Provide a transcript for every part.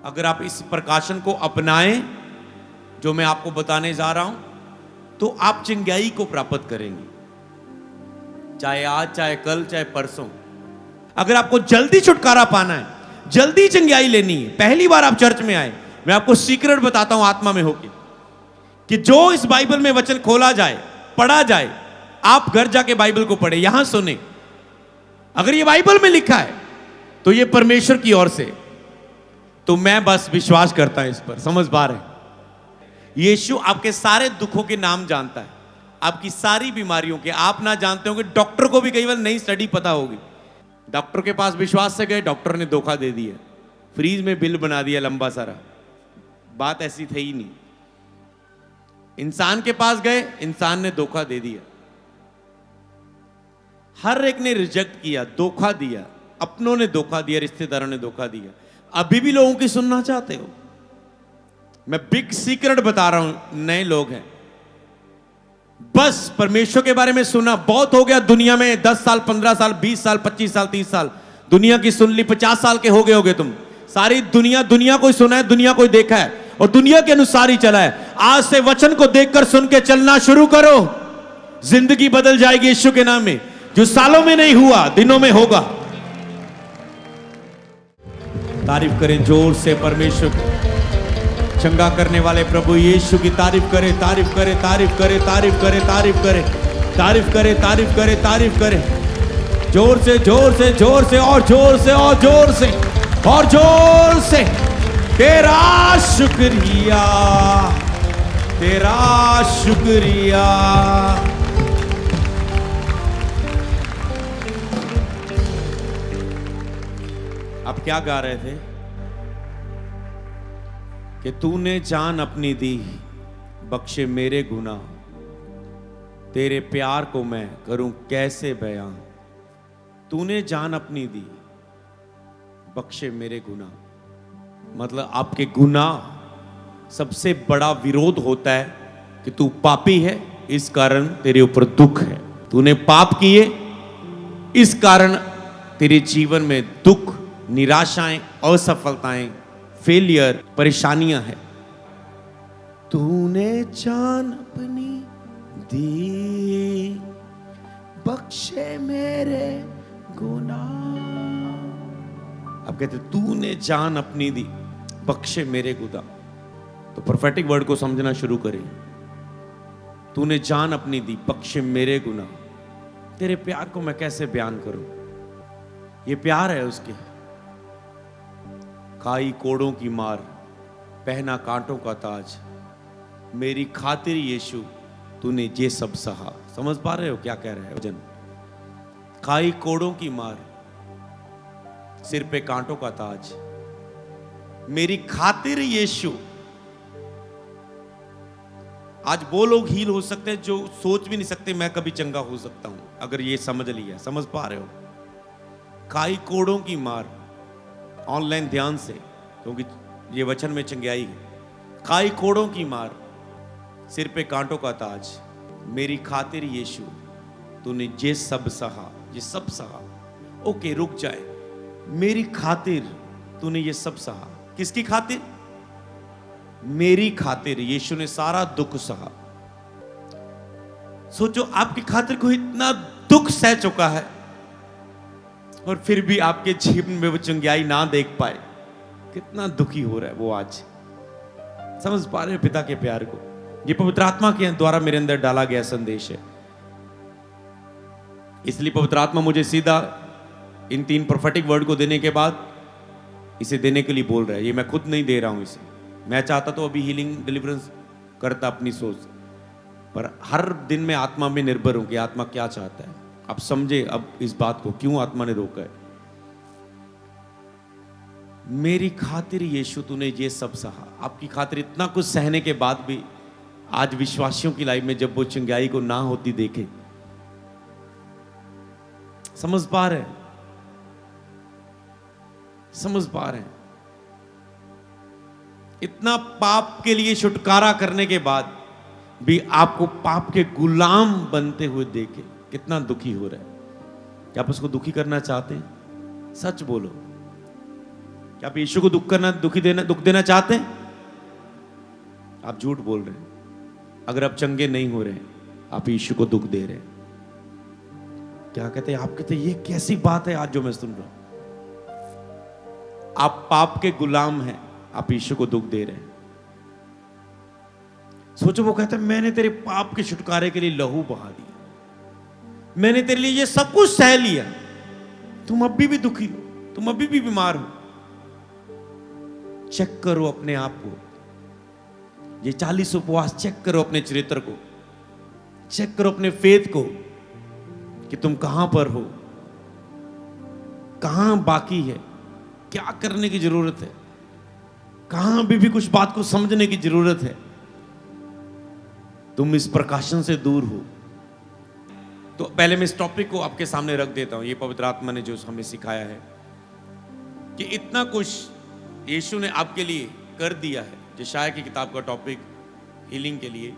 अगर आप इस प्रकाशन को अपनाएं जो मैं आपको बताने जा रहा हूं, तो आप चंगाई को प्राप्त करेंगे, चाहे आज, चाहे कल, चाहे परसों। अगर आपको जल्दी छुटकारा पाना है, जल्दी चंगाई लेनी है, पहली बार आप चर्च में आए, मैं आपको सीक्रेट बताता हूं आत्मा में होके, कि जो इस बाइबल में वचन खोला जाए, पढ़ा जाए, आप घर जाके बाइबल को पढ़े, यहां सुने। अगर ये बाइबल में लिखा है तो ये परमेश्वर की ओर से, तो मैं बस विश्वास करता हूं इस पर। समझ पा रहे? यीशु आपके सारे दुखों के नाम जानता है, आपकी सारी बीमारियों के। आप ना जानते होंगे, डॉक्टर को भी कई बार नई स्टडी पता होगी। डॉक्टर के पास विश्वास से गए, डॉक्टर ने धोखा दे दिया, फ्रीज में बिल बना दिया लंबा सारा। बात ऐसी थी ही नहीं। इंसान के पास गए, इंसान ने धोखा दे दिया। हर एक ने रिजेक्ट किया, धोखा दिया, अपनों ने धोखा दिया, रिश्तेदारों ने धोखा दिया। अभी भी लोगों की सुनना चाहते हो? मैं बिग सीक्रेट बता रहा हूं, नए लोग हैं, बस परमेश्वर के बारे में सुना बहुत हो गया। दुनिया में 10 साल, 15 साल, 20 साल, 25 साल, 30 साल दुनिया की सुन ली, 50 साल के हो गए तुम। सारी दुनिया को सुना है, दुनिया को देखा है और दुनिया के अनुसार ही चला है। आज से वचन को देखकर सुन के चलना शुरू करो, जिंदगी बदल जाएगी यीशु के नाम में। जो सालों में नहीं हुआ, दिनों में होगा। तारीफ करें जोर से परमेश्वर को, चंगा करने वाले प्रभु यीशु की तारीफ करें, तारीफ करें, तारीफ करें, तारीफ करें, तारीफ करें, तारीफ करें, तारीफ करें, तारीफ करें, जोर से, जोर से, जोर से, और जोर से, और जोर से, और जोर से। तेरा शुक्रिया, तेरा शुक्रिया। आप क्या गा रहे थे? कि तूने जान अपनी दी, बख्शे मेरे गुनाह, तेरे प्यार को मैं करूं कैसे बयां। तूने जान अपनी दी, बख्शे मेरे गुनाह। मतलब आपके गुनाह सबसे बड़ा विरोध होता है कि तू पापी है, इस कारण तेरे ऊपर दुख है। तूने पाप किए, इस कारण तेरे जीवन में दुख, निराशाएं, असफलताएं, फेलियर, परेशानियां हैं। तूने जान अपनी दी, बख्शे मेरे गुनाह। अब कहते तूने जान अपनी दी, बख्शे मेरे गुनाह। तो प्रोफेटिक वर्ड को समझना शुरू करें। तूने जान अपनी दी, बख्शे मेरे गुनाह। तेरे प्यार को मैं कैसे बयान करूं? ये प्यार है उसके। खाई कोड़ों की मार, पहना कांटों का ताज, मेरी खातिर यीशु तूने ये सब सहा। समझ पा रहे हो क्या कह रहे हैं वचन? खाई कोड़ों की मार, सिर पे कांटों का ताज, मेरी खातिर यीशु। आज वो लोग हील हो सकते हैं जो सोच भी नहीं सकते मैं कभी चंगा हो सकता हूं, अगर ये समझ लिया। समझ पा रहे हो? खाई कोड़ों की मार, ऑनलाइन ध्यान से, क्योंकि ये वचन में चंगाई है। खाई कोड़ों की मार, सिर पे कांटों का ताज, मेरी खातिर यीशु तूने ये सब सहा। ये सब सहा, ओके रुक जाए। मेरी खातिर तूने ये सब सहा। किसकी खातिर? मेरी खातिर यीशु ने सारा दुख सहा। सोचो, आपकी खातिर कोई इतना दुख सह चुका है और फिर भी आपके जीवन में वो चंगाई ना देख पाए, कितना दुखी हो रहा है वो आज। समझ पा रहे हो पिता के प्यार को? ये पवित्र आत्मा के द्वारा मेरे अंदर डाला गया संदेश है। इसलिए पवित्र आत्मा मुझे सीधा इन 3 प्रोफेटिक वर्ड को देने के बाद इसे देने के लिए बोल रहा है। ये मैं खुद नहीं दे रहा हूं इसे। मैं चाहता तो अभी हीलिंग डिलीवरेंस करता अपनी सोच, पर हर दिन मैं आत्मा में निर्भर हूं कि आत्मा क्या चाहता है। आप समझे अब इस बात को, क्यों आत्मा ने रोका है। मेरी खातिर यीशु तूने ये सब सहा। आपकी खातिर इतना कुछ सहने के बाद भी आज विश्वासियों की लाइफ में जब वो चंगाई को ना होती देखे, समझ पा रहे हैं? समझ पा रहे हैं? इतना पाप के लिए छुटकारा करने के बाद भी आपको पाप के गुलाम बनते हुए देखे, कितना दुखी हो रहा है। क्या आप उसको दुखी करना चाहते हैं? सच बोलो, क्या आप यीशु को दुख देना चाहते हैं? आप झूठ बोल रहे हैं। अगर आप चंगे नहीं हो रहे, आप यीशु को दुख दे रहे हैं। क्या कहते हैं? आप कहते हैं ये कैसी बात है आज जो मैं सुन रहा हूं? आप पाप के गुलाम हैं, आप यीशु को दुख दे रहे हैं। सोचो, वो कहता है मैंने तेरे पाप के छुटकारे के लिए लहू बहा दिया, मैंने तेरे लिए ये सब कुछ सह लिया, तुम अभी भी दुखी हो, तुम अभी भी बीमार हो। चेक करो अपने आप को, ये 40 उपवास चेक करो अपने चरित्र को, चेक करो अपने फेथ को कि तुम कहां पर हो, कहां बाकी है, क्या करने की जरूरत है, कहां अभी भी कुछ बात को समझने की जरूरत है। तुम इस प्रकाशन से दूर हो। तो पहले मैं इस टॉपिक को आपके सामने रख देता हूं। ये पवित्र आत्मा ने जो हमें सिखाया है कि इतना कुछ यीशु ने आपके लिए कर दिया है। यशायाह की किताब का टॉपिक हीलिंग के लिए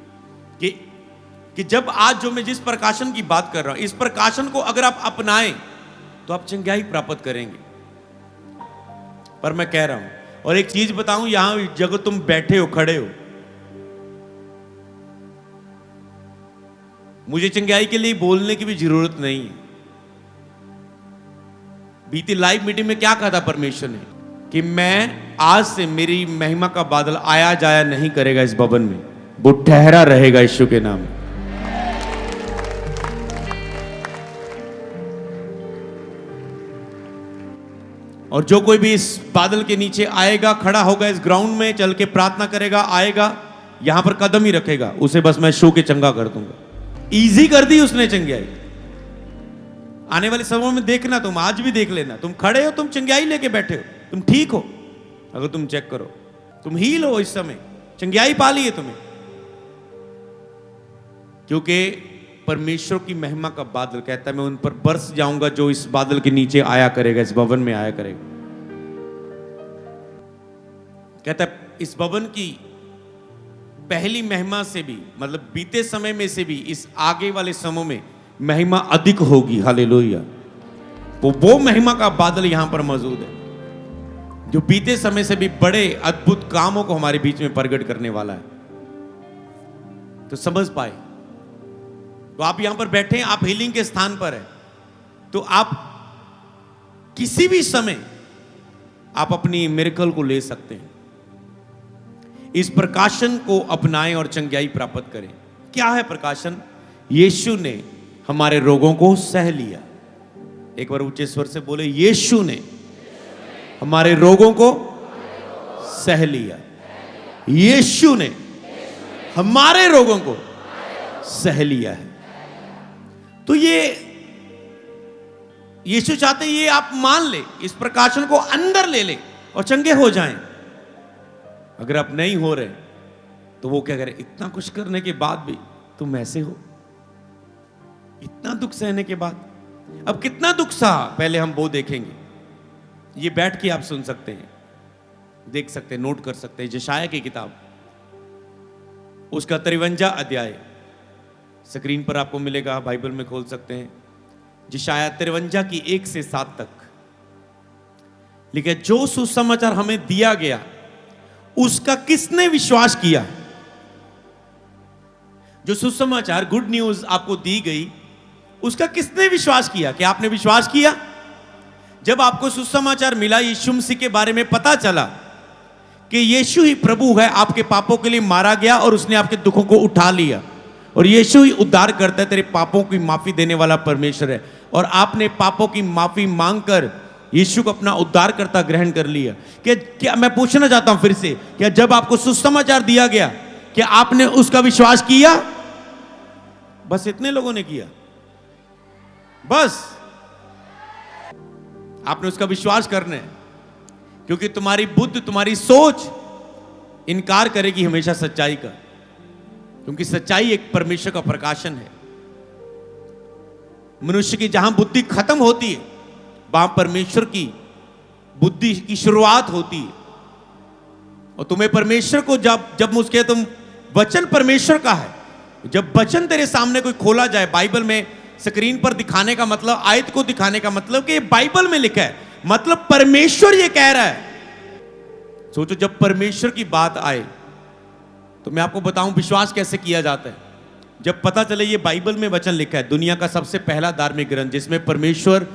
कि जब आज जो मैं जिस प्रकाशन की बात कर रहा हूं, इस प्रकाशन को अगर आप अपनाएं तो आप चंगाई प्राप्त करेंगे। पर मैं कह रहा हूं, और एक चीज बताऊं, यहां जगह तुम बैठे हो, खड़े हो, मुझे चंगाई के लिए बोलने की भी जरूरत नहीं है। बीती लाइव मीटिंग में क्या कहा था परमेश्वर ने कि मैं आज से मेरी महिमा का बादल आया जाया नहीं करेगा इस भवन में, वो ठहरा रहेगा यीशु के नाम। और जो कोई भी इस बादल के नीचे आएगा, खड़ा होगा इस ग्राउंड में, चल के प्रार्थना करेगा, आएगा, यहां पर कदम ही रखेगा, उसे बस मैं छू के चंगा कर दूंगा। इजी कर दी उसने चंगाई। आने वाले समय में देखना, तुम आज भी देख लेना, तुम खड़े हो, तुम चंगाई लेके बैठे हो, तुम ठीक हो। अगर तुम चेक करो, तुम हील हो इस समय, चंगाई पा ली है तुम्हें, क्योंकि परमेश्वर की महिमा का बादल कहता है मैं उन पर बरस जाऊंगा जो इस बादल के नीचे आया करेगा, इस भवन में आया करेगा। कहता है इस भवन की पहली महिमा से भी, मतलब बीते समय में से भी इस आगे वाले समय में महिमा अधिक होगी। हालेलुया। वो महिमा का बादल यहां पर मौजूद है जो बीते समय से भी बड़े अद्भुत कामों को हमारे बीच में प्रकट करने वाला है। तो समझ पाए तो आप यहां पर बैठे हैं, आप हीलिंग के स्थान पर हैं, तो आप किसी भी समय आप अपनी मिरेकल को ले सकते हैं। इस प्रकाशन को अपनाएं और चंगाई प्राप्त करें। क्या है प्रकाशन? यीशु ने हमारे रोगों को सह लिया। एक बार ऊंचे स्वर से बोले, यीशु ने हमारे रोगों को सह लिया। यीशु ने हमारे रोगों को सह लिया है। तो ये यीशु चाहते ये आप मान ले, इस प्रकाशन को अंदर ले ले और चंगे हो जाएं। अगर आप नहीं हो रहे तो वो क्या करे, इतना कुछ करने के बाद भी तुम ऐसे हो, इतना दुख सहने के बाद। अब कितना दुख सहा पहले हम वो देखेंगे। ये बैठ के आप सुन सकते हैं, देख सकते हैं, नोट कर सकते हैं। यशायाह की किताब उसका 53 अध्याय स्क्रीन पर आपको मिलेगा, बाइबल में खोल सकते हैं। यशायाह 53 की 1 से 7 तक लिखा, जो सुसमाचार हमें दिया गया उसका किसने विश्वास किया। जो सुसमाचार गुड न्यूज आपको दी गई उसका किसने विश्वास किया? क्या आपने विश्वास किया? जब आपको सुसमाचार मिला, यीशु मसीह के बारे में पता चला कि यीशु ही प्रभु है, आपके पापों के लिए मारा गया और उसने आपके दुखों को उठा लिया, और यीशु ही उद्धार करता है, तेरे पापों की माफी देने वाला परमेश्वर है, और आपने पापों की माफी मांगकर यीशु को अपना उद्धारकर्ता ग्रहण कर लिया। क्या मैं पूछना चाहता हूं फिर से, क्या जब आपको सुसमाचार दिया गया क्या आपने उसका विश्वास किया? बस इतने लोगों ने किया, बस आपने उसका विश्वास करना है, क्योंकि तुम्हारी बुद्धि, तुम्हारी सोच इनकार करेगी हमेशा सच्चाई का, क्योंकि सच्चाई एक परमेश्वर का प्रकाशन है। मनुष्य की जहां बुद्धि खत्म होती है वहां परमेश्वर की बुद्धि की शुरुआत होती है। और तुम्हें परमेश्वर को जब मुझे तुम वचन परमेश्वर का है, जब वचन तेरे सामने कोई खोला जाए, बाइबल में स्क्रीन पर दिखाने का मतलब, आयत को दिखाने का मतलब कि ये बाइबल में लिखा है, मतलब परमेश्वर ये कह रहा है सोचो जब परमेश्वर की बात आए तो मैं आपको बताऊं विश्वास कैसे किया जाता है। जब पता चले ये बाइबल में वचन लिखा है, दुनिया का सबसे पहला धार्मिक ग्रंथ, जिसमें परमेश्वर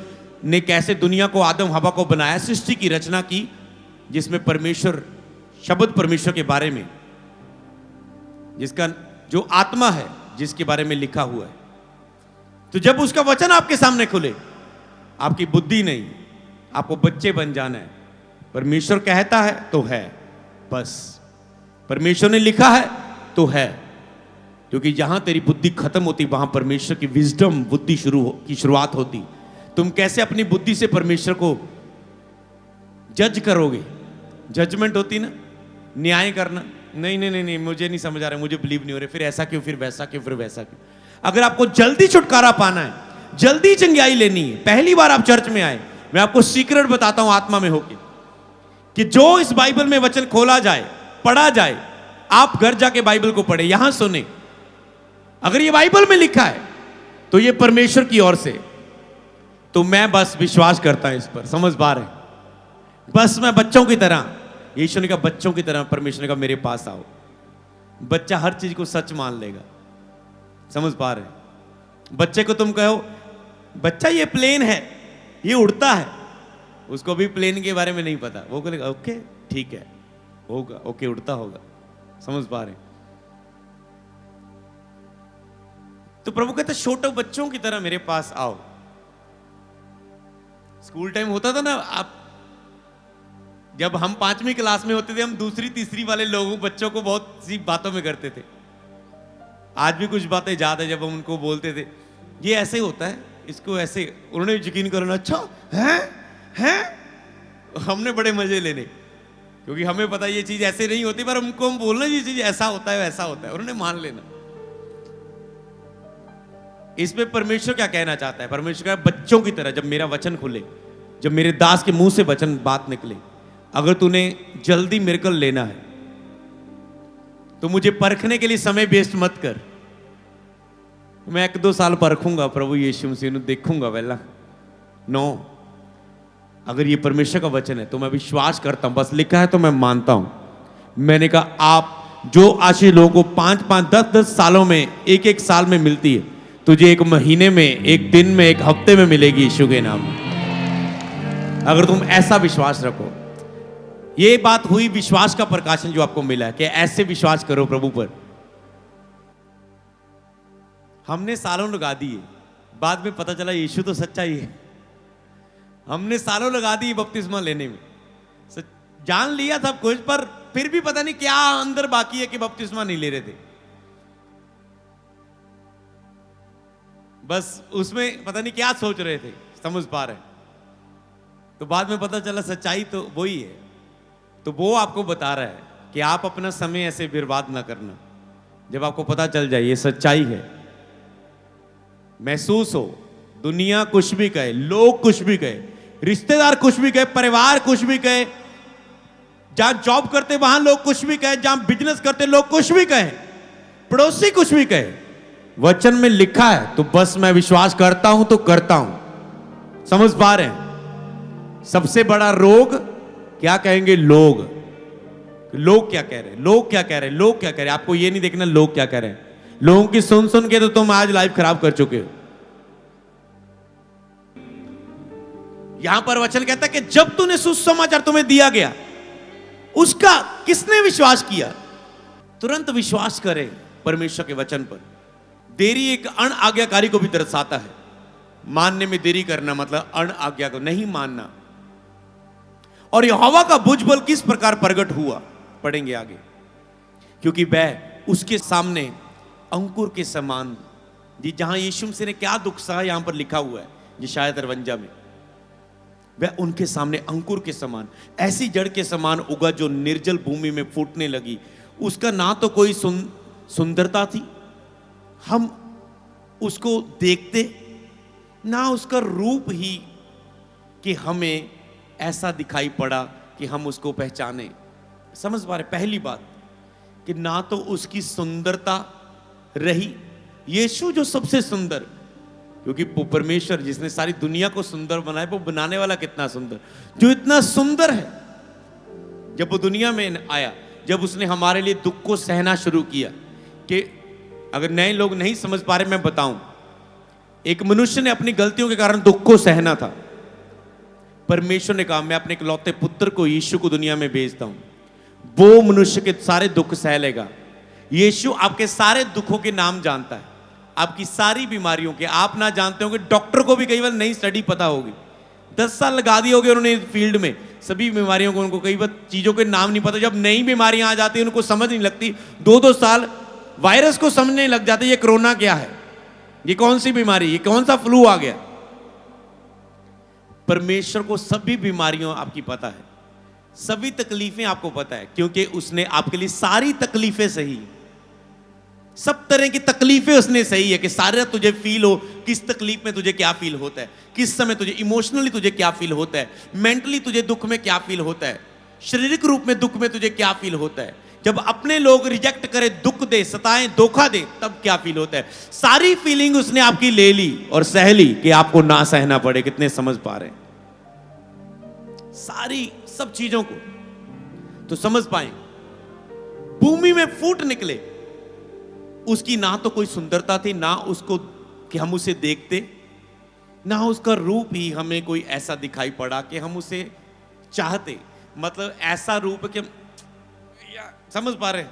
ने कैसे दुनिया को, आदम हवा को बनाया, सृष्टि की रचना की, जिसमें परमेश्वर, शब्द परमेश्वर के बारे में, जिसका जो आत्मा है, जिसके बारे में लिखा हुआ है, तो जब उसका वचन आपके सामने खुले, आपकी बुद्धि नहीं, आपको बच्चे बन जाना है। परमेश्वर कहता है तो है, बस परमेश्वर ने लिखा है तो है, क्योंकि जहां तेरी बुद्धि खत्म होती वहां परमेश्वर की विजडम, बुद्धि की शुरुआत होती। तुम कैसे अपनी बुद्धि से परमेश्वर को जज करोगे? जजमेंट होती ना, न्याय करना, नहीं नहीं नहीं नहीं मुझे नहीं समझ आ रहा, मुझे बिलीव नहीं हो रहा, फिर ऐसा क्यों, फिर वैसा क्यों, फिर वैसा क्यों। अगर आपको जल्दी छुटकारा पाना है, जल्दी चंगाई लेनी है, पहली बार आप चर्च में आए, मैं आपको सीक्रेट बताता हूं आत्मा में होके, कि जो इस बाइबल में वचन खोला जाए, पढ़ा जाए, आप घर जाके बाइबल को पढ़े, यहां सुने। अगर ये बाइबल में लिखा है तो ये परमेश्वर की ओर से, तो मैं बस विश्वास करता हूं इस पर। समझ पा रहे? बस मैं बच्चों की तरह, यीशु ने कहा बच्चों की तरह, परमेश्वर ने कहा मेरे पास आओ। बच्चा हर चीज को सच मान लेगा। समझ पा रहे? बच्चे को तुम कहो बच्चा ये प्लेन है, ये उड़ता है, उसको भी प्लेन के बारे में नहीं पता, वो कहेगा ओके ठीक है, होगा, ओके उड़ता होगा। समझ पा रहे? तो प्रभु कहते छोटे बच्चों की तरह मेरे पास आओ। स्कूल टाइम होता था ना, आप जब हम 5वीं क्लास में होते थे, हम दूसरी तीसरी वाले लोगों, बच्चों को बहुत सी बातों में करते थे। आज भी कुछ बातें याद है, जब हम उनको बोलते थे ये ऐसे होता है, इसको ऐसे, उन्होंने यकीन करना, अच्छा हैं, हमने बड़े मजे लेने, क्योंकि हमें पता ये चीज ऐसे नहीं होती, पर हमको हम बोलना ये चीज ऐसा होता है, वैसा होता है, उन्होंने मान लेना। इसमें परमेश्वर क्या कहना चाहता है? परमेश्वर का बच्चों की तरह जब मेरा वचन खुले, जब मेरे दास के मुंह से वचन बात निकले, अगर तूने जल्दी मिरेकल लेना है तो मुझे परखने के लिए समय वेस्ट मत कर। मैं 1-2 साल परखूंगा प्रभु यीशु मसीह, देखूंगा पहला। नो, अगर ये परमेश्वर का वचन है तो मैं विश्वास करता हूं, बस लिखा है तो मैं मानता हूं। मैंने कहा आप जो आशीष लोगों को 5-5, 10-10 सालों में, 1-1 साल में मिलती है, तुझे 1 महीने में, 1 दिन में, 1 हफ्ते में मिलेगी यीशु के नाम में। अगर तुम ऐसा विश्वास रखो, ये बात हुई विश्वास का प्रकाशन जो आपको मिला है, कि ऐसे विश्वास करो प्रभु पर। हमने सालों लगा दिए, बाद में पता चला यीशु तो सच्चा ही है। हमने सालों लगा दिए बपतिस्मा लेने में, जान लिया सब कुछ, पर फिर भी पता नहीं क्या अंदर बाकी है कि बपतिस्मा नहीं ले रहे थे। बस उसमें पता नहीं क्या सोच रहे थे, समझ पा रहे? तो बाद में पता चला सच्चाई तो वही है। तो वो आपको बता रहा है कि आप अपना समय ऐसे बर्बाद ना करना। जब आपको पता चल जाए ये सच्चाई है, महसूस हो, दुनिया कुछ भी कहे, लोग कुछ भी कहे, रिश्तेदार कुछ भी कहे, परिवार कुछ भी कहे, जहां जॉब करते वहां लोग कुछ भी कहे, जहां बिजनेस करते लोग कुछ भी कहे, पड़ोसी कुछ भी कहे, वचन में लिखा है तो बस मैं विश्वास करता हूं तो करता हूं। समझ पा रहे हैं? सबसे बड़ा रोग क्या कहेंगे लोग? लोग क्या कह रहे हैं, लोग क्या कह रहे हैं, लोग क्या कह रहे हैं। आपको ये नहीं देखना लोग क्या कह रहे हैं। लोगों की सुन सुन के तो तुम आज लाइफ खराब कर चुके हो। यहां पर वचन कहता है कि जब तूने सुसमाचार तुम्हें दिया गया, उसका किसने विश्वास किया? तुरंत विश्वास करे परमेश्वर के वचन पर। देरी एक अण आज्ञाकारी को भी दर्शाता है। मानने में देरी करना मतलब अण आज्ञा को नहीं मानना। और यहोवा का भुजबल किस प्रकार प्रकट हुआ, पढ़ेंगे आगे। क्योंकि वह उसके सामने अंकुर के समान, जी जहां यीशु मसीह ने क्या दुख सहा, यहां पर लिखा हुआ है जी शायद 53 में, वह उनके सामने अंकुर के समान, ऐसी जड़ के समान उगा जो निर्जल भूमि में फूटने लगी। उसका ना तो कोई सुंदरता थी, हम उसको देखते, ना उसका रूप ही कि हमें ऐसा दिखाई पड़ा कि हम उसको पहचाने। समझ पा रहे? पहली बात कि ना तो उसकी सुंदरता रही, यीशु जो सबसे सुंदर, क्योंकि परमेश्वर जिसने सारी दुनिया को सुंदर बनाया, वो बनाने वाला कितना सुंदर, जो इतना सुंदर है जब वो दुनिया में आया, जब उसने हमारे लिए दुख को सहना शुरू किया। कि अगर नए लोग नहीं समझ पा रहे, मैं बताऊं, एक मनुष्य ने अपनी गलतियों के कारण दुख को सहना था। परमेश्वर ने कहा मैं अपने इकलौते पुत्र को यीशु को दुनिया में भेजता हूं, वो मनुष्य के सारे दुख सह लेगा। यीशु आपके सारे दुखों के नाम जानता है, आपकी सारी बीमारियों के। आप ना जानते होंगे, डॉक्टर को भी कई बार नई स्टडी पता होगी, 10 साल लगा दिए होंगे उन्होंने फील्ड में, सभी बीमारियों को, उनको कई बार चीजों के नाम नहीं पता। जब नई बीमारियां आ जाती हैं उनको समझ नहीं लगती, 2-2 साल वायरस को समझने लग जाते, ये कोरोना क्या है, ये कौन सी बीमारी, ये कौन सा फ्लू आ गया। परमेश्वर को सभी बीमारियों आपकी पता है, सभी तकलीफें आपको पता है, क्योंकि उसने आपके लिए सारी तकलीफें सही, सब तरह की तकलीफें उसने सही है। कि सारा तुझे फील हो, किस तकलीफ में तुझे क्या फील होता है, किस समय तुझे इमोशनली तुझे क्या फील होता है, मेंटली तुझे दुख में क्या फील होता है, शारीरिक रूप में दुख में तुझे क्या फील होता है, जब अपने लोग रिजेक्ट करें, दुख दे, सताएं, धोखा दे, तब क्या फील होता है। सारी फीलिंग उसने आपकी ले ली और सह ली कि आपको ना सहना पड़े। कितने समझ पा रहे हैं सारी सब चीजों को, तो समझ पाए। भूमि में फूट निकले, उसकी ना तो कोई सुंदरता थी, ना उसको कि हम उसे देखते, ना उसका रूप ही हमें कोई ऐसा दिखाई पड़ा कि हम उसे चाहते। मतलब ऐसा रूप कि समझ पा रहे हैं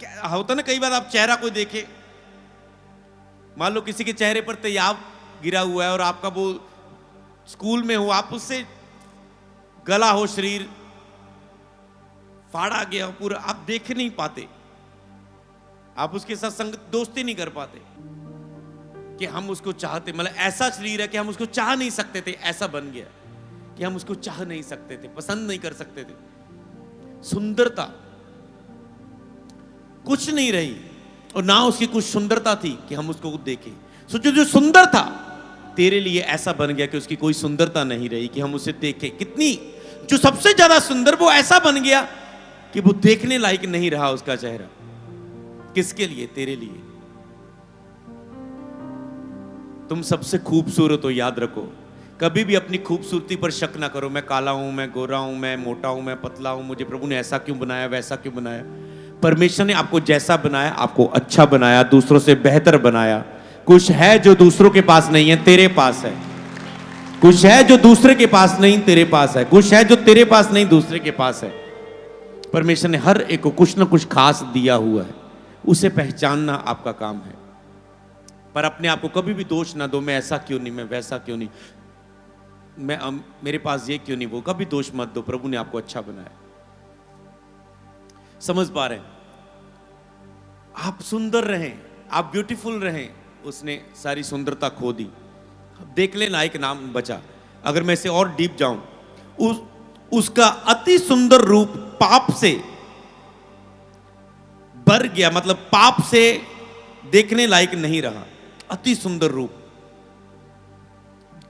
क्या होता ना, कई बार आप चेहरा कोई देखे, मान लो किसी के चेहरे पर तेजाब गिरा हुआ है और आपका वो स्कूल में हो, आप उससे गला हो, शरीर फाड़ा गया पूरा, आप देख नहीं पाते, आप उसके साथ संगत दोस्ती नहीं कर पाते कि हम उसको चाहते। मतलब ऐसा शरीर है कि हम उसको चाह नहीं सकते थे, ऐसा बन गया कि हम उसको चाह नहीं सकते थे, पसंद नहीं कर सकते थे। सुंदरता कुछ नहीं रही और ना उसकी कुछ सुंदरता थी कि हम उसको देखें। सोचो, जो सुंदर था तेरे लिए ऐसा बन गया कि उसकी कोई सुंदरता नहीं रही कि हम उसे देखें। कितनी जो सबसे ज्यादा सुंदर, वो ऐसा बन गया कि वो देखने लायक नहीं रहा उसका चेहरा। किसके लिए? तेरे लिए। तुम सबसे खूबसूरत हो, याद रखो। कभी भी अपनी खूबसूरती पर शक ना करो, मैं काला हूं, मैं गोरा हूं, मैं मोटा हूं, मैं पतला हूं, मुझे प्रभु ने ऐसा क्यों बनाया, वैसा क्यों बनाया। परमेश्वर ने आपको जैसा बनाया, आपको अच्छा बनाया, दूसरों से बेहतर बनाया। कुछ है जो दूसरों के पास नहीं है, तेरे पास है। कुछ है जो दूसरे के पास नहीं, तेरे पास है। कुछ है जो तेरे पास नहीं, दूसरे के पास है। परमेश्वर ने हर एक को कुछ ना कुछ खास दिया हुआ है, उसे पहचानना आपका काम है। पर अपने आप को कभी भी दोष ना दो, मैं ऐसा क्यों नहीं, मैं वैसा क्यों नहीं, मेरे पास ये क्यों नहीं, वो कभी दोष मत दो। प्रभु ने आपको अच्छा बनाया। समझ पा रहे हैं? आप सुंदर रहें, आप ब्यूटीफुल रहें। उसने सारी सुंदरता खो दी, देख लेना एक नाम बचा। अगर मैं इसे और डीप जाऊं, उसका अति सुंदर रूप पाप से भर गया, मतलब पाप से देखने लायक नहीं रहा। अति सुंदर रूप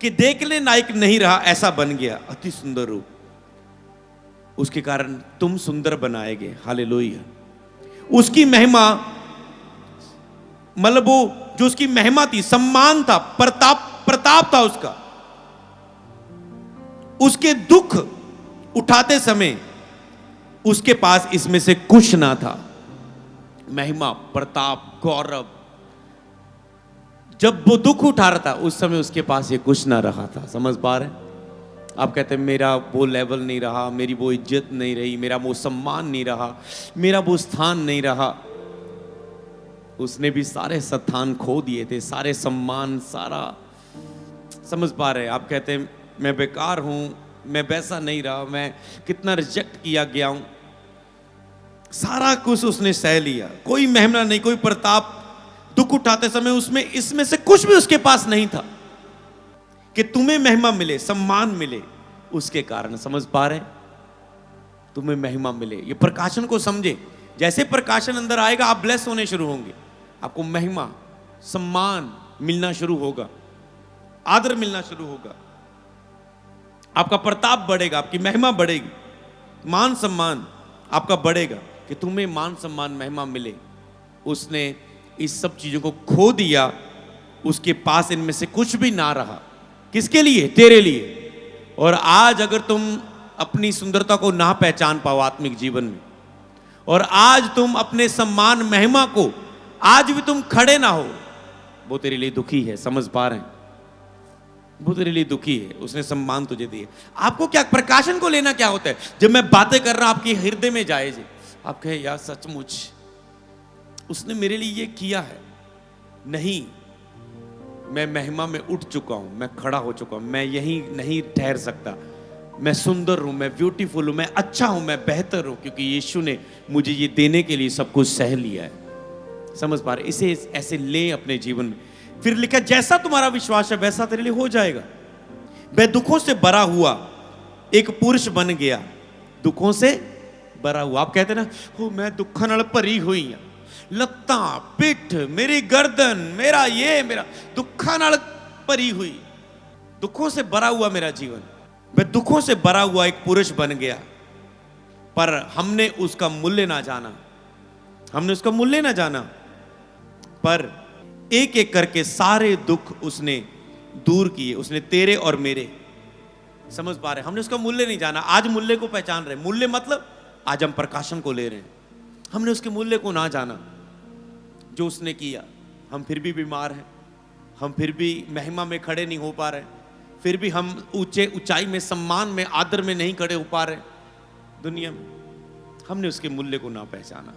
कि देखने लायक नहीं रहा, ऐसा बन गया अति सुंदर रूप। उसके कारण तुम सुंदर बनाए गए। हालेलुया। उसकी महिमा, मतलब वो जो उसकी महिमा थी, सम्मान था, प्रताप था उसका। उसके दुख उठाते समय उसके पास इसमें से कुछ ना था। महिमा, प्रताप, गौरव, जब वो दुख उठा रहा था उस समय उसके पास ये कुछ ना रहा था। समझ पा रहे हैं? आप कहते हैं मेरा वो लेवल नहीं रहा, मेरी वो इज्जत नहीं रही, मेरा वो सम्मान नहीं रहा, मेरा वो स्थान नहीं रहा। उसने भी सारे स्थान खो दिए थे, सारे सम्मान, सारा। समझ पा रहे हैं? आप कहते हैं मैं बेकार हूं, मैं वैसा नहीं रहा, मैं कितना रिजेक्ट किया गया हूं। सारा कुछ उसने सह लिया, कोई महिमा नहीं, कोई प्रताप। दुख उठाते समय उसमें इसमें से कुछ भी उसके पास नहीं था कि तुम्हें महिमा मिले, सम्मान मिले उसके कारण। समझ पा रहे? तुम्हें महिमा मिले, ये प्रकाशन को समझे। जैसे प्रकाशन अंदर आएगा आप ब्लेस होने शुरू होंगे, आपको महिमा, सम्मान मिलना शुरू होगा, आदर मिलना शुरू होगा, आपका प्रताप बढ़ेगा, आपकी महिमा बढ़ेगी, मान सम्मान आपका बढ़ेगा कि तुम्हें मान सम्मान महिमा मिले। उसने इस सब चीजों को खो दिया, उसके पास इनमें से कुछ भी ना रहा। किसके लिए? तेरे लिए। और आज अगर तुम अपनी सुंदरता को ना पहचान पाओ आत्मिक जीवन में, और आज तुम अपने सम्मान महिमा को आज भी तुम खड़े ना हो, वो तेरे लिए दुखी है। समझ पा रहे हैं? वो तेरे लिए दुखी है। उसने सम्मान तुझे दिया। आपको क्या प्रकाशन को लेना क्या होता है? जब मैं बातें कर रहा हूं आपके हृदय में जाए, आप कहे यार सचमुच उसने मेरे लिए ये किया है। नहीं, मैं महिमा में उठ चुका हूं, मैं खड़ा हो चुका हूं, मैं यहीं नहीं ठहर सकता। मैं सुंदर हूं, मैं ब्यूटीफुल हूं, मैं अच्छा हूं, मैं बेहतर हूं, क्योंकि यीशु ने मुझे ये देने के लिए सब कुछ सह लिया है। समझ पा रहे? इसे ऐसे ले अपने जीवन में। फिर लिखा जैसा तुम्हारा विश्वास है वैसा तेरे लिए हो जाएगा। वह दुखों से भरा हुआ एक पुरुष बन गया। दुखों से भरा हुआ। आप कहते ना, हो मैं दुखा नाल भरी हुई हूं, लत्ता पिठ मेरी गर्दन मेरा ये मेरा दुखा नाल भरी हुई, दुखों से भरा हुआ मेरा जीवन। वह दुखों से भरा हुआ एक पुरुष बन गया, पर हमने उसका मूल्य ना जाना। हमने उसका मूल्य ना जाना, पर एक एक करके सारे दुख उसने दूर किए। उसने तेरे और मेरे। समझ पा रहे? हमने उसका मूल्य नहीं जाना। आज मूल्य को पहचान रहे। मूल्य मतलब आज हम प्रकाशन को ले रहे हैं। हमने उसके मूल्य को ना जाना जो उसने किया। हम फिर भी बीमार हैं, हम फिर भी महिमा में खड़े नहीं हो पा रहे, फिर भी हम ऊंचाई में, सम्मान में, आदर में नहीं खड़े हो पा रहे दुनिया में। हमने उसके मूल्य को ना पहचाना।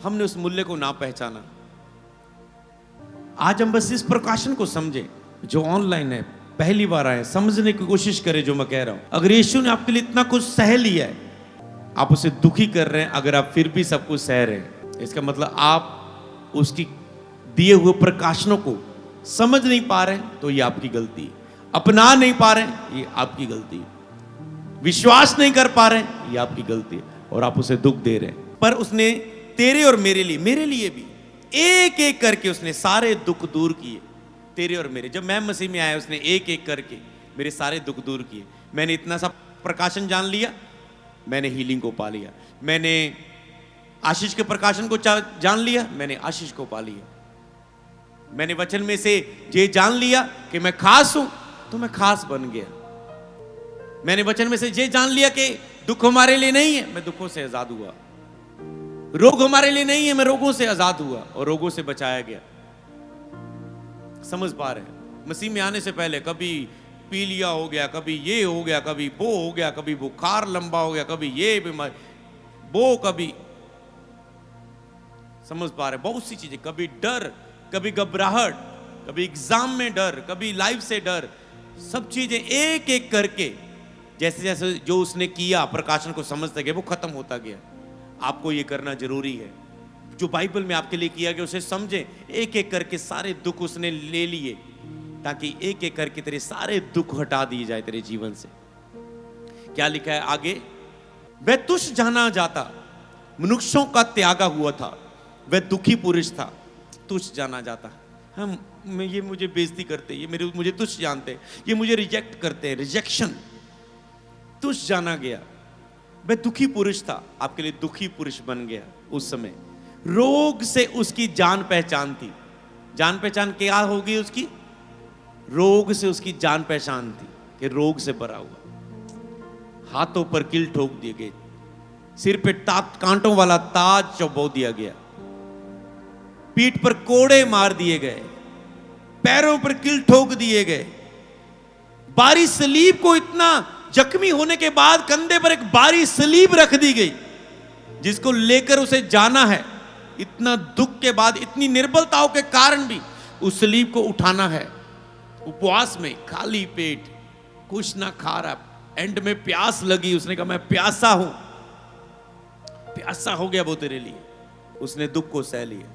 हमने उस मूल्य को ना पहचाना। आज हम बस इस प्रकाशन को समझे जो ऑनलाइन है, पहली बार आए, समझने की कोशिश करें जो मैं कह रहा हूं। अगर यीशु ने आपके लिए इतना कुछ सह लिया है, आप उसे दुखी कर रहे हैं, अगर आप फिर भी सब कुछ सह रहे हैं, इसका मतलब आप उसकी दिए हुए प्रकाशनों को समझ नहीं पा रहे, तो ये आपकी गलती है। अपना नहीं पा रहे, ये आपकी गलती है। विश्वास नहीं कर पा रहे, ये आपकी गलती है, और आप उसे दुख दे रहे हैं। पर उसने तेरे और मेरे लिए भी एक एक करके उसने सारे दुख दूर किए। तेरे और मेरे। जब मैं मसीह में आया, उसने एक एक करके मेरे सारे दुख दूर किए। मैंने इतना सा प्रकाशन जान लिया, मैंने हीलिंग को पा लिया। मैंने आशीष के प्रकाशन को जान लिया, मैंने आशीष को पा लिया। मैंने वचन में से ये जान लिया कि मैं खास हूं, तो मैं खास बन गया। मैंने वचन में से ये जान लिया कि दुख हमारे लिए नहीं है, मैं दुखों से आजाद हुआ। रोग हमारे लिए नहीं है, मैं रोगों से आजाद हुआ और रोगों से बचाया गया। समझ पा रहे हैं? मसीह में आने से पहले कभी पीलिया हो गया, कभी ये हो गया, कभी वो हो गया, कभी बुखार लंबा हो गया, कभी ये बीमारी, वो कभी, समझ पा रहे? बहुत सी चीजें, कभी डर, कभी घबराहट, कभी एग्जाम में डर, कभी लाइफ से डर, सब चीजें एक एक करके जैसे जैसे जो उसने किया प्रकाशन को समझते गए, वो खत्म होता गया। आपको ये करना जरूरी है। जो बाइबल में आपके लिए किया गया उसे समझे। एक एक करके सारे दुख उसने ले लिए, ताकि एक एक करके तेरे सारे दुख हटा दिए जाए तेरे जीवन से। क्या लिखा है आगे? वह तुच्छ जाना जाता, मनुष्यों का त्यागा हुआ था, वह दुखी पुरुष था, तुच्छ जाना जाता। हम ये मुझे बेइज्जती करते, ये मुझे तुच्छ जानते, ये मुझे रिजेक्ट करते हैं, रिजेक्शन, तुच्छ जाना गया। वह दुखी पुरुष था, आपके लिए दुखी पुरुष बन गया। उस समय रोग से उसकी जान पहचान थी। जान पहचान क्या होगी उसकी? रोग से उसकी जान पहचान थी कि रोग से भरा हुआ। हाथों पर कील ठोक दिए गए, सिर पे कांटों वाला ताज चबो दिया गया, पीठ पर कोड़े मार दिए गए, पैरों पर कील ठोक दिए गए। बारी सलीब को, इतना जख्मी होने के बाद कंधे पर एक बारी सलीब रख दी गई, जिसको लेकर उसे जाना है। इतना दुख के बाद, इतनी निर्बलताओं के कारण भी उस सलीब को उठाना है। उपवास में, खाली पेट, कुछ ना खा रहा, एंड में प्यास लगी, उसने कहा मैं प्यासा हूं, प्यासा हो गया वो तेरे लिए। उसने दुख को सह लिया।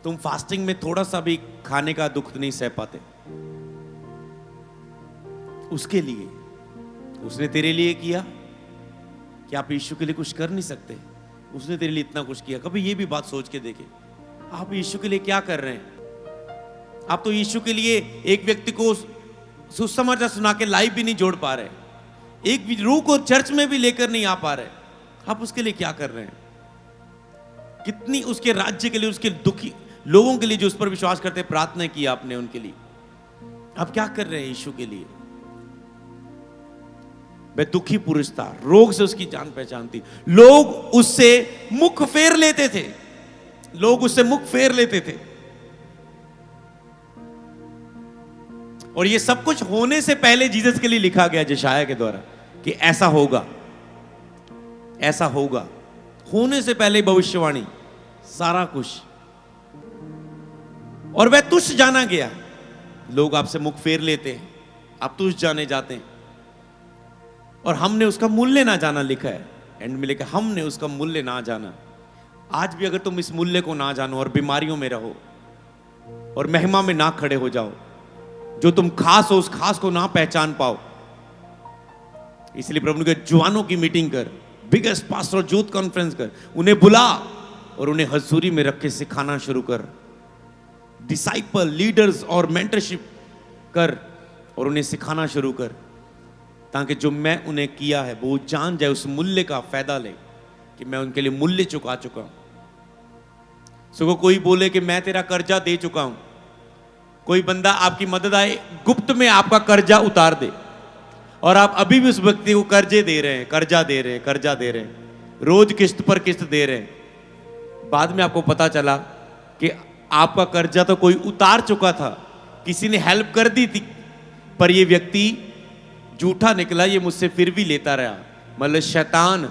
तुम फास्टिंग में थोड़ा सा भी खाने का दुख नहीं सह पाते, उसके लिए उसने तेरे लिए किया। कि आप यीशु के लिए कुछ कर नहीं सकते? उसने तेरे लिए इतना कुछ किया। कभी ये भी बात सोच के देखे, आप यीशु के लिए क्या कर रहे हैं? आप तो यीशु के लिए एक व्यक्ति को सुसमाचार सुना के लाइव भी नहीं जोड़ पा रहे, एक भी रूह को चर्च में भी लेकर नहीं आ पा रहे। आप उसके लिए क्या कर रहे हैं? कितनी उसके राज्य के लिए, उसके दुखी लोगों के लिए जो उस पर विश्वास करते हैं, प्रार्थना की आपने उनके लिए। आप क्या कर रहे हैं यीशु के लिए? वह दुखी पुरुष था, रोग से उसकी जान पहचान थी। लोग उससे मुख फेर लेते थे, लोग उससे मुख फेर लेते थे। और ये सब कुछ होने से पहले जीसस के लिए लिखा गया यशायाह के द्वारा कि ऐसा होगा, ऐसा होगा। होने से पहले भविष्यवाणी, सारा कुछ। और वह तुच्छ जाना गया। लोग आपसे मुख फेर लेते हैं, आप तुच्छ जाने जाते हैं। और हमने उसका मूल्य ना जाना, लिखा है एंड में, लिखा हमने उसका मूल्य ना जाना। आज भी अगर तुम इस मूल्य को ना जानो और बीमारियों में रहो और महिमा में ना खड़े हो जाओ, जो तुम खास हो उस खास को ना पहचान पाओ, इसलिए प्रभु ने कहा जवानों की मीटिंग कर, बिगेस्ट पास्टर यूथ कॉन्फ्रेंस कर, उन्हें बुला और उन्हें हजूरी में रख के सिखाना शुरू कर। डिसाइपल, लीडर्स और मेंटरशिप कर और उन्हें सिखाना शुरू कर, ताकि जो मैं उन्हें किया है वो जान जाए, उस मूल्य का फायदा ले कि मैं उनके लिए मूल्य चुका चुका हूं। सो कोई बोले कि मैं तेरा कर्जा दे चुका हूं, कोई बंदा आपकी मदद आए, गुप्त में आपका कर्जा उतार दे, और आप अभी भी उस व्यक्ति को कर्जे दे रहे हैं, कर्जा दे रहे हैं, कर्जा दे रहे हैं, रोज किस्त पर किस्त दे रहे हैं। बाद में आपको पता चला कि आपका कर्जा तो कोई उतार चुका था, किसी ने हेल्प कर दी थी, पर ये व्यक्ति झूठा निकला, ये मुझसे फिर भी लेता रहा। मतलब शैतान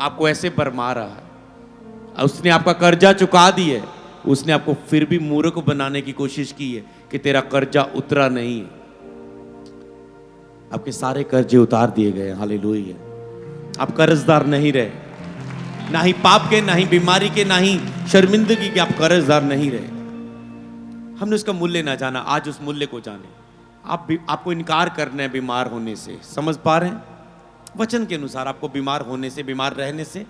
आपको ऐसे भरमा रहा है, उसने आपका कर्जा चुका दिया है, उसने आपको फिर भी मूर्ख बनाने की कोशिश की है कि तेरा कर्जा उतरा नहीं है। आपके सारे कर्जे उतार दिए गए, हालेलुया। आप कर्जदार नहीं रहे, ना ही पाप के, ना ही बीमारी के, ना ही शर्मिंदगी के, आप कर्जदार नहीं रहे। हमने उसका मूल्य ना जाना, आज उस मूल्य को जाने। आपको इनकार करना है बीमार होने से, समझ पा रहे हैं? वचन के अनुसार आपको बीमार होने से, बीमार रहने से,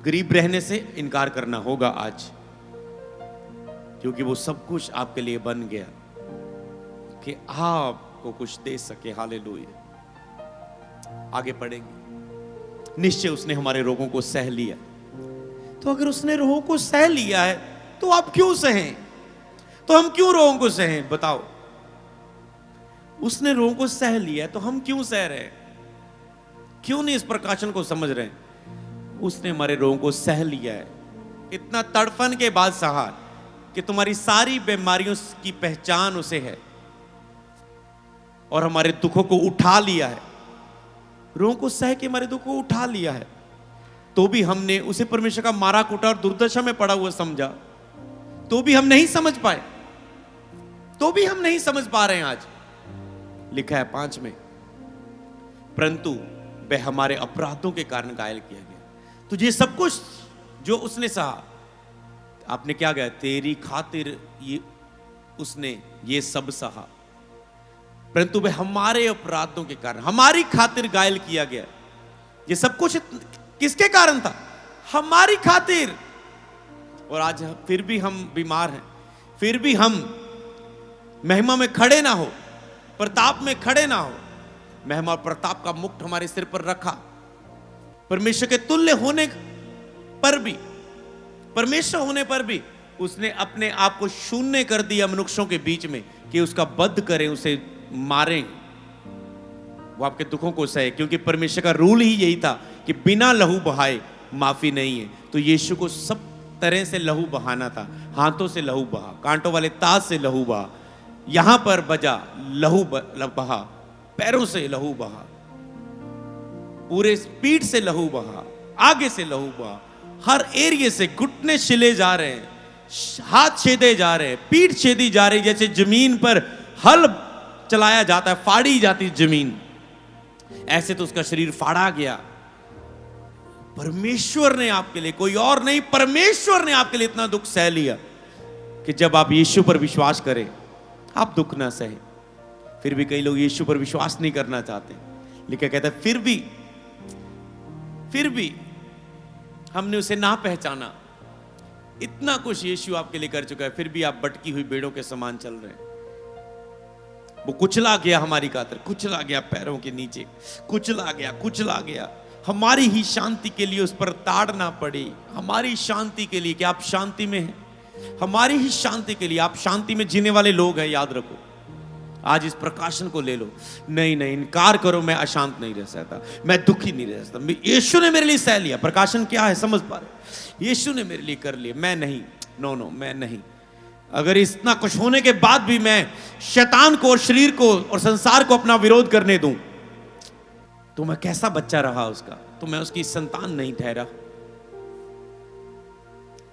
गरीब रहने से इनकार करना होगा आज, क्योंकि वो सब कुछ आपके लिए बन गया कि आपको कुछ दे सके। हालेलुया। आगे पढ़ेंगे। निश्चय उसने हमारे रोगों को सह लिया। तो अगर उसने रोगों को सह लिया है तो आप क्यों सहें? तो हम क्यों रोगों को सहें? बताओ। उसने रोगों को सह लिया है तो हम क्यों सह रहे हैं? क्यों नहीं इस प्रकाशन को समझ रहे हैं? उसने हमारे रोगों को सह लिया है, इतना तड़फन के बाद सहा कि तुम्हारी सारी बीमारियों की पहचान उसे है, और हमारे दुखों को उठा लिया है। रोगों को सह के हमारे दुखों को उठा लिया है, तो भी हमने उसे परमेश्वर का मारा कूटा और दुर्दशा में पड़ा हुआ समझा, तो भी हम नहीं समझ पाए, तो भी हम नहीं समझ पा रहे हैं आज। लिखा है 5 में, परंतु वह हमारे अपराधों के कारण घायल किया गया। तो ये सब कुछ जो उसने सहा, आपने क्या कहा? तेरी खातिर ये उसने ये सब सहा, परंतु वह हमारे अपराधों के कारण, हमारी खातिर घायल किया गया। ये सब कुछ किसके कारण था? हमारी खातिर। और आज फिर भी हम बीमार हैं, फिर भी हम महिमा में खड़े ना हो, प्रताप में खड़े ना हो। महिमा और प्रताप का मुकुट हमारे सिर पर रखा, परमेश्वर के तुल्य होने पर भी, परमेश्वर होने पर भी उसने अपने आप को शून्य कर दिया मनुष्यों के बीच में कि उसका वध करें, उसे मारें, वो आपके दुखों को सहे। क्योंकि परमेश्वर का रूल ही यही था कि बिना लहू बहाए माफी नहीं है। तो यीशु को सब तरह से लहू बहाना था। हाथों से लहू बहा, कांटों वाले ताज से लहू बहा, यहां पर बजा लहू बहा, पैरों से लहू बहा, पूरे पीठ से लहू बहा, आगे से लहू बहा, हर एरिया से घुटने छिले जा रहे हैं, हाथ छेदे जा रहे हैं, पीठ छेदी जा रही, जैसे जमीन पर हल चलाया जाता है, फाड़ी जाती जमीन, ऐसे तो उसका शरीर फाड़ा गया। परमेश्वर ने आपके लिए, कोई और नहीं, परमेश्वर ने आपके लिए इतना दुख सह लिया कि जब आप यीशु पर विश्वास करें आप दुख ना सहे। फिर भी कई लोग यीशु पर विश्वास नहीं करना चाहते, लेकिन कहता है फिर भी हमने उसे ना पहचाना। इतना कुछ यीशु आपके लिए कर चुका है, फिर भी आप भटकी हुई भेड़ों के समान चल रहे हैं। वो कुचला गया हमारी खातिर, कुचला गया पैरों के नीचे, कुचला गया हमारी ही शांति के लिए, उस पर ताड़ना पड़ी हमारी शांति के लिए कि आप शांति में हैं, हमारी ही शांति के लिए। आप शांति में जीने वाले लोग हैं, याद रखो। आज इस प्रकाशन को ले लो। नहीं नहीं, इनकार करो, मैं अशांत नहीं रह सकता, मैं दुखी नहीं रह सकता, यीशु ने मेरे लिए सह लिया। प्रकाशन क्या है समझ पा रहे? यीशु ने मेरे लिए कर लिया, मैं नहीं, नो नो मैं नहीं। अगर इतना कुछ होने के बाद भी मैं शैतान को और शरीर को और संसार को अपना विरोध करने दूं, तो मैं कैसा बच्चा रहा उसका? तो मैं उसकी संतान नहीं ठहरा।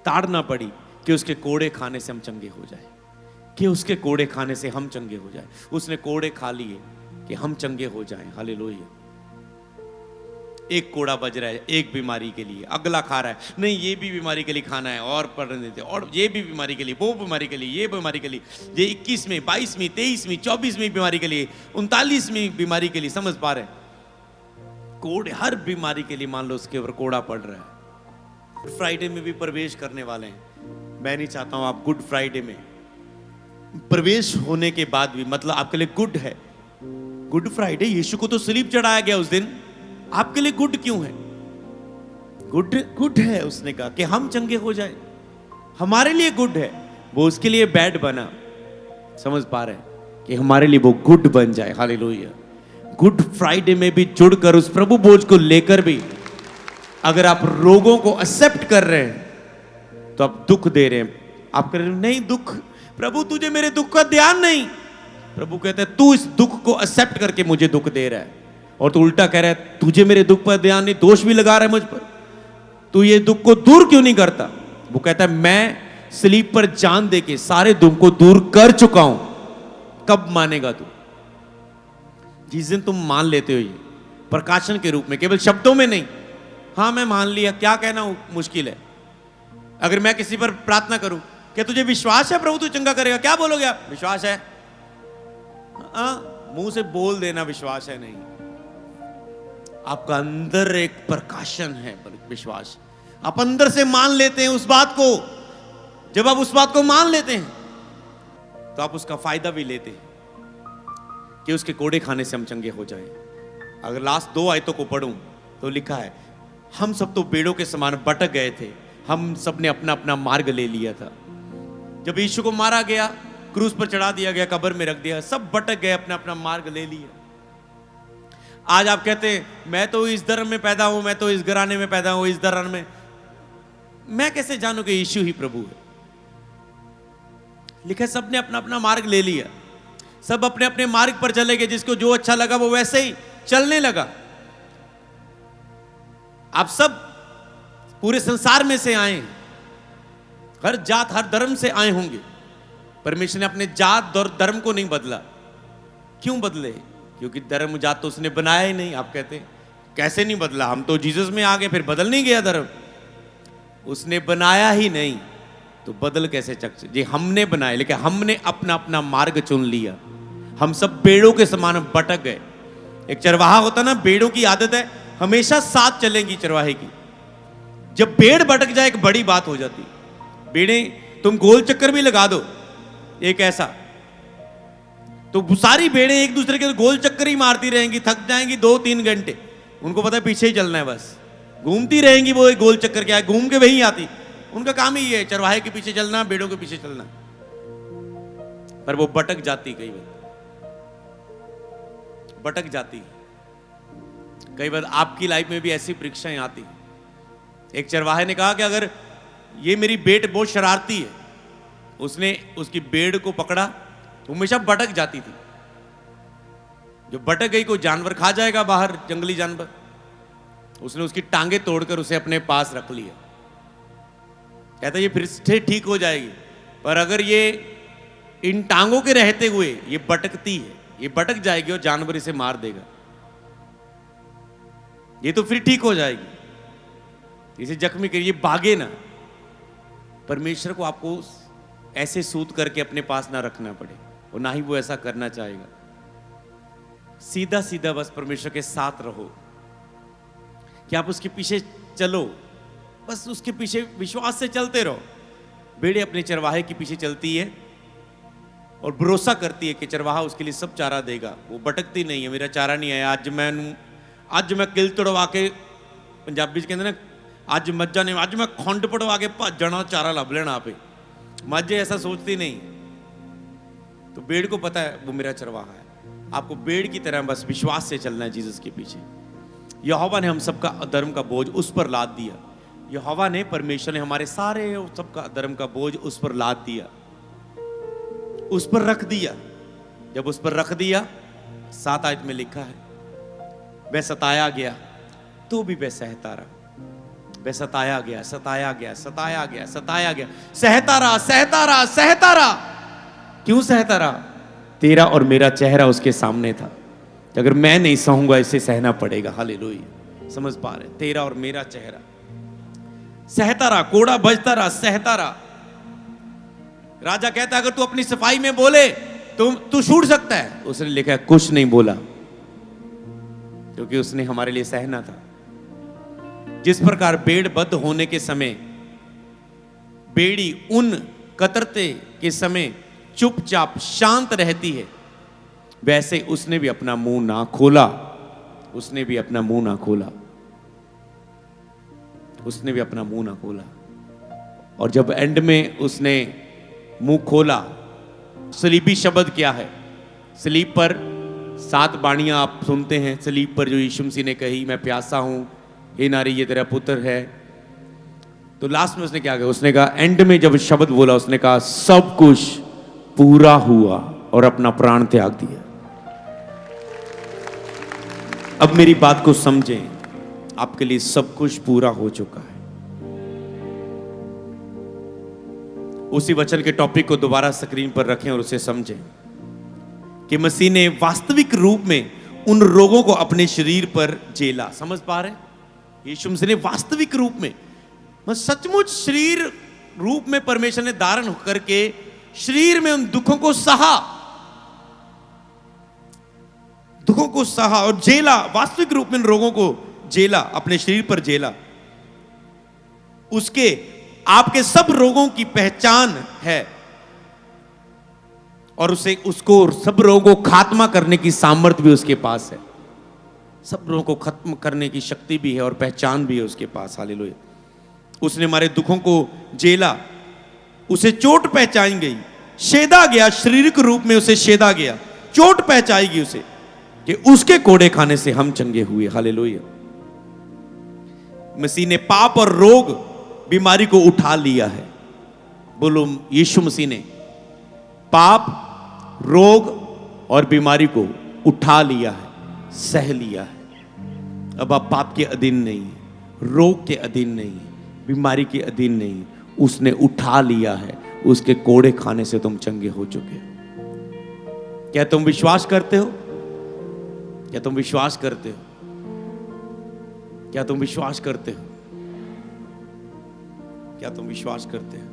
ताड़ना पड़ी कि उसके कोड़े खाने से हम चंगे हो जाए, कि उसके कोड़े खाने से हम चंगे हो जाए। उसने कोड़े खा लिए कि हम चंगे हो जाएं। हालेलुया। एक कोड़ा बज रहा है एक बीमारी के लिए, अगला खा रहा है, नहीं ये भी बीमारी के लिए खाना है और पढ़ने देते, और ये भी बीमारी के लिए, वो बीमारी के लिए, ये बीमारी के लिए, ये 21वीं 22वीं 23वीं 24वीं बीमारी के लिए, 39वीं बीमारी के लिए। समझ पा रहे? कोड़े हर बीमारी के लिए मान लो उसके ऊपर कोड़ा पड़ रहा है। फ्राइडे में भी प्रवेश करने वाले हैं। मैं नहीं चाहता हूं आप गुड फ्राइडे में प्रवेश होने के बाद भी, मतलब आपके लिए गुड है। गुड फ्राइडे, यीशु को तो सलीब चढ़ाया गया उस दिन, आपके लिए गुड क्यों है? गुड है, उसने कहा कि हम चंगे हो जाए, हमारे लिए गुड है। वो उसके लिए बैड बना। समझ पा रहे हैं कि हमारे लिए वो गुड बन जाए। हालेलुया। गुड फ्राइडे में भी जुड़कर उस प्रभु भोज को लेकर भी अगर आप रोगों को एक्सेप्ट कर रहे हैं तो आप दुख दे रहे हैं। आप कह रहे हैं नहीं दुख, प्रभु तुझे मेरे दुख का ध्यान नहीं। प्रभु कहते हैं तू इस दुख को एक्सेप्ट करके मुझे दुख दे रहा है, और तू उल्टा कह रहा है तुझे मेरे दुख पर ध्यान नहीं, दोष भी लगा रहा है मुझ पर, तू ये दुख को दूर क्यों नहीं करता? वो कहता है मैं स्लीप पर जान दे के सारे दुख को दूर कर चुका हूं, कब मानेगा तू? जिस दिन तुम मान लेते हो ये प्रकाशन के रूप में, केवल शब्दों में नहीं, हाँ मैं मान लिया, क्या कहना मुश्किल है। अगर मैं किसी पर प्रार्थना करूं, क्या तुझे विश्वास है प्रभु तू चंगा करेगा? क्या बोलोगे आप? विश्वास है। मुंह से बोल देना विश्वास है नहीं, आपका अंदर एक प्रकाशन है विश्वास। आप अंदर से मान लेते हैं उस बात को। जब आप उस बात को मान लेते हैं तो आप उसका फायदा भी लेते हैं कि उसके कोड़े खाने से हम चंगे हो जाएं। अगर लास्ट 2 आयतों को पढ़ूं तो लिखा है हम सब तो बेड़ों के समान भटक गए थे, हम सब ने अपना अपना मार्ग ले लिया था। जब यीशु को मारा गया, क्रूस पर चढ़ा दिया गया, कब्र में रख दिया, सब भटक गए, अपना अपना मार्ग ले लिया। आज आप कहते हैं मैं तो इस धर्म में पैदा हूं, मैं तो इस घराने में पैदा हूं, इस धर्म में, मैं कैसे जानूं कि यीशु ही प्रभु है? लिखा है सबने अपना अपना मार्ग ले लिया, सब अपने अपने मार्ग पर चले गए, जिसको जो अच्छा लगा वो वैसे ही चलने लगा। आप सब पूरे संसार में से आए, हर जात हर धर्म से आए होंगे। परमेश्वर ने अपने जात और धर्म को नहीं बदला। क्यों बदले? क्योंकि धर्म जात तो उसने बनाया ही नहीं। आप कहते कैसे नहीं बदला, हम तो जीसस में आ गए, फिर बदल नहीं गया धर्म? उसने बनाया ही नहीं तो बदल कैसे सकते? जी हमने बनाया, लेकिन हमने अपना अपना मार्ग चुन लिया। हम सब बेड़ों के समान भटक गए। एक चरवाहा होता ना, बेड़ों की आदत है हमेशा साथ चलेंगी चरवाहे की। जब बेड़ भटक जाए एक बड़ी बात हो जाती। बेड़े तुम गोल चक्कर भी लगा दो एक ऐसा, तो सारी बेड़े एक दूसरे के गोल चक्कर ही मारती रहेंगी, थक जाएंगी 2-3 घंटे। उनको पता है पीछे ही चलना है, बस घूमती रहेंगी वो एक गोल चक्कर। क्या है, घूम के वहीं आती। उनका काम ही है चरवाहे के पीछे चलना, बेड़ों के पीछे चलना। पर वो भटक जाती, कई बार भटक जाती। कई बार आपकी लाइफ में भी ऐसी परीक्षाएं आती। एक चरवाहे ने कहा कि अगर ये मेरी बेट बहुत शरारती है, उसने उसकी बेड़ को पकड़ा तो हमेशा भटक जाती थी। जो भटक गई, कोई जानवर खा जाएगा बाहर, जंगली जानवर। उसने उसकी टांगे तोड़कर उसे अपने पास रख लिया। कहता ये फिर से ठीक हो जाएगी, पर अगर ये इन टांगों के रहते हुए ये भटकती है, ये भटक जाएगी और जानवर इसे मार देगा। ये तो फिर ठीक हो जाएगी, इसे जख्मी करिए, भागे ना। परमेश्वर को आपको ऐसे सूत करके अपने पास ना रखना पड़े, और ना ही वो ऐसा करना चाहेगा। सीधा सीधा बस परमेश्वर के साथ रहो, कि आप उसके पीछे चलो, बस उसके पीछे विश्वास से चलते रहो। बेड़े अपने चरवाहे के पीछे चलती है और भरोसा करती है कि चरवाहा उसके लिए सब चारा देगा। वो भटकती नहीं है, मेरा चारा नहीं आया, ਅੱਜ मैं किल तोड़वा के, पंजाबी कहते ना ਅੱਜ मज्जा ने, ਅੱਜ मैं खंड पड़वा के भज जाना, चारा लभ लेना आपे। मझे ऐसा सोचती नहीं, तो भेड़ को पता है वो मेरा चरवाहा है। आपको भेड़ की तरह बस विश्वास से चलना है जीसस के पीछे। यहोवा ने हम सबका अधर्म का बोझ उस पर लाद दिया। यहोवा ने, परमेश्वर ने हमारे सारे सबका अधर्म का बोझ उस पर लाद दिया, उस पर रख दिया। जब उस पर रख दिया, 7 आयत में लिखा है, वह सताया गया तो भी वह सहता रहा। वह सताया गया, सताया गया, सताया गया, सताया गया, सहता रहा, सहता रहा, सहता रहा। क्यों सहता रहा? तेरा और मेरा चेहरा उसके सामने था। अगर मैं नहीं सहूंगा, इसे सहना पड़ेगा। हालेलुया। समझ पा रहे? तेरा और मेरा चेहरा सहता रहा, कोड़ा बजता रहा, सहता रहा। राजा कहता अगर तू अपनी सफाई में बोले तो तू छूट सकता है। उसने लिखा कुछ नहीं बोला, क्योंकि उसने हमारे लिए सहना था। जिस प्रकार भेड़ बद्ध होने के समय बेड़ी ऊन कतरते के समय चुपचाप शांत रहती है, वैसे उसने भी अपना मुंह ना खोला। उसने भी अपना मुंह ना खोला। उसने भी अपना मुंह ना खोला। और जब एंड में उसने मुंह खोला, सलीबी शब्द क्या है? सलीब पर 7 बाणियां आप सुनते हैं। सलीब पर जो यीशु मसीह ने कही, मैं प्यासा हूं, हे नारी ये तेरा पुत्र है। तो लास्ट में उसने क्या कहा? उसने कहा, एंड में जब शब्द बोला, उसने कहा सब कुछ पूरा हुआ, और अपना प्राण त्याग दिया। अब मेरी बात को समझें, आपके लिए सब कुछ पूरा हो चुका है। उसी वचन के टॉपिक को दोबारा स्क्रीन पर रखें और उसे समझें कि मसीह ने वास्तविक रूप में उन रोगों को अपने शरीर पर झेला। समझ पा रहे? यीशु मसीह ने वास्तविक रूप में, सचमुच शरीर रूप में परमेश्वर ने धारण करके शरीर में उन दुखों को सहा, दुखों को सहा और झेला। वास्तविक रूप में उन रोगों को झेला, अपने शरीर पर झेला। उसके आपके सब रोगों की पहचान है, और उसको सब रोगों को खात्मा करने की सामर्थ्य भी उसके पास है। सब रोगों को खत्म करने की शक्ति भी है और पहचान भी है उसके पास। हालेलुया। उसने हमारे दुखों को झेला, उसे चोट पहचाई गई, शेदा गया, शारीरिक रूप में उसे शेदा गया, चोट पहचाएगी उसे, कि उसके कोड़े खाने से हम चंगे हुए। हालेलुया। मसीह ने पाप और रोग बीमारी को उठा लिया है। बोलो, यीशु मसीह ने पाप, रोग और बीमारी को उठा लिया है, सह लिया है। अब आप पाप के अधीन नहीं, रोग के अधीन नहीं, बीमारी के अधीन नहीं, उसने उठा लिया है। उसके कोड़े खाने से तुम चंगे हो चुके हो। क्या तुम विश्वास करते हो? क्या तुम विश्वास करते हो? क्या तुम विश्वास करते हो? क्या तुम विश्वास करते हो?